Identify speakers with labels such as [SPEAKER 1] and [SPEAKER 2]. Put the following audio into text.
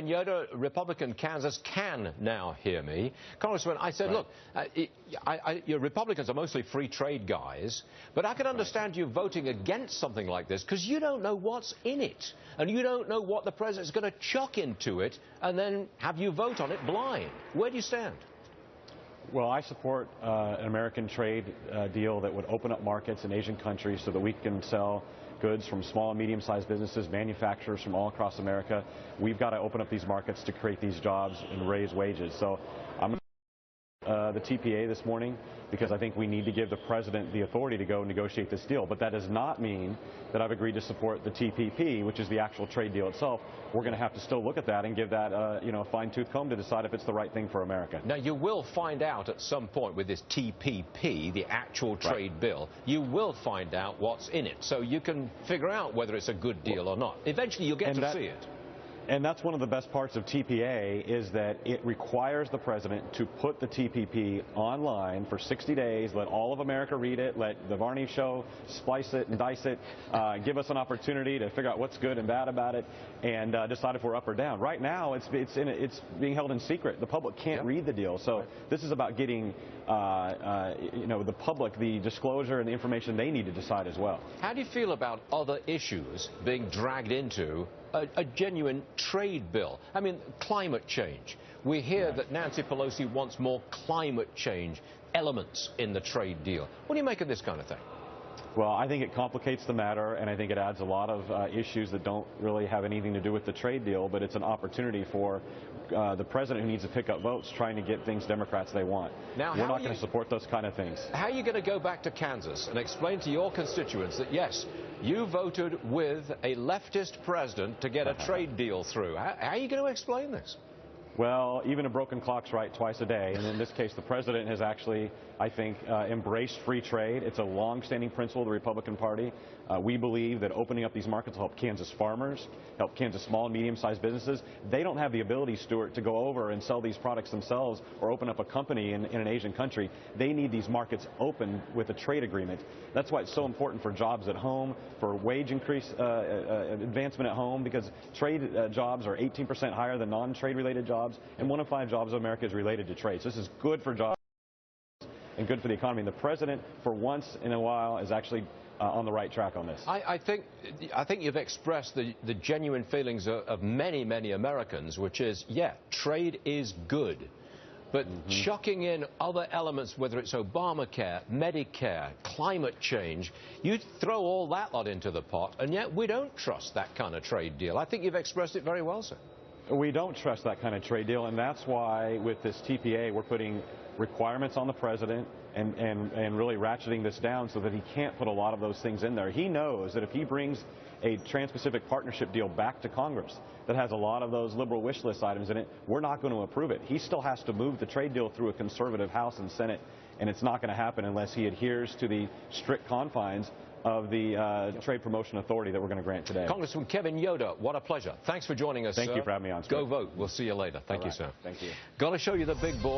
[SPEAKER 1] Yoder, Republican Kansas, can now hear me. Congressman, I said, look, your Republicans are mostly free trade guys, but I can understand you voting against something like this because you don't know what's in it, and you don't know what the president's going to chuck into it and then have you vote on it blind. Where do you stand?
[SPEAKER 2] Well, I support an American trade deal that would open up markets in Asian countries so that we can sell goods from small and medium-sized businesses, manufacturers from all across America. We've got to open up these markets to create these jobs and raise wages. So I'm the TPA this morning because I think we need to give the president the authority to go negotiate this deal. But that does not mean that I've agreed to support the TPP, which is the actual trade deal itself. We're going to have to still look at that and give that a fine-tooth comb to decide if it's the right thing for America.
[SPEAKER 1] Now, you will find out at some point with this TPP, the actual trade bill, you will find out what's in it. So you can figure out whether it's a good deal or not. Eventually, you'll get to see it.
[SPEAKER 2] And that's one of the best parts of TPA is that it requires the president to put the TPP online for 60 days, let all of America read it, let the Varney show splice it and dice it, give us an opportunity to figure out what's good and bad about it, and decide if we're up or down. Right now, it's being held in secret. The public can't read the deal. So this is about getting the public the disclosure and the information they need to decide as well.
[SPEAKER 1] How do you feel about other issues being dragged into a genuine trade bill? I mean, climate change. We hear that Nancy Pelosi wants more climate change elements in the trade deal. What do you make of this kind of thing?
[SPEAKER 2] Well, I think it complicates the matter, and I think it adds a lot of issues that don't really have anything to do with the trade deal, but it's an opportunity for the president who needs to pick up votes trying to get things Democrats they want. Now, we're not going to support those kind of things.
[SPEAKER 1] How are you going to go back to Kansas and explain to your constituents that, yes, you voted with a leftist president to get a trade deal through? How are you going to explain this?
[SPEAKER 2] Well, even a broken clock's right twice a day, and in this case, the president has actually, I think, embraced free trade. It's a long-standing principle of the Republican Party. We believe that opening up these markets will help Kansas farmers, help Kansas small and medium-sized businesses. They don't have the ability, Stuart, to go over and sell these products themselves or open up a company in an Asian country. They need these markets open with a trade agreement. That's why it's so important for jobs at home, for wage increase, advancement at home, because trade jobs are 18% higher than non-trade related jobs. And 1 in 5 jobs in America is related to trade. So this is good for jobs and good for the economy. And the president, for once in a while, is actually on the right track on this.
[SPEAKER 1] I think you've expressed the genuine feelings of many, many Americans, which is, yeah, trade is good. But chucking in other elements, whether it's Obamacare, Medicare, climate change, you throw all that lot into the pot, and yet we don't trust that kind of trade deal. I think you've expressed it very well, sir.
[SPEAKER 2] We don't trust that kind of trade deal, and that's why with this TPA we're putting requirements on the president and really ratcheting this down so that he can't put a lot of those things in there. He knows that if he brings a Trans-Pacific Partnership deal back to Congress that has a lot of those liberal wish list items in it, we're not going to approve it. He still has to move the trade deal through a conservative House and Senate, and it's not going to happen unless he adheres to the strict confines of the Trade Promotion Authority that we're going to grant today.
[SPEAKER 1] Congressman Kevin Yoder, what a pleasure. Thanks for joining us,
[SPEAKER 2] Thank you for having me on, Stuart.
[SPEAKER 1] Go vote. We'll see you later. Thank you, sir.
[SPEAKER 2] Thank you.
[SPEAKER 1] Got to show you the big board.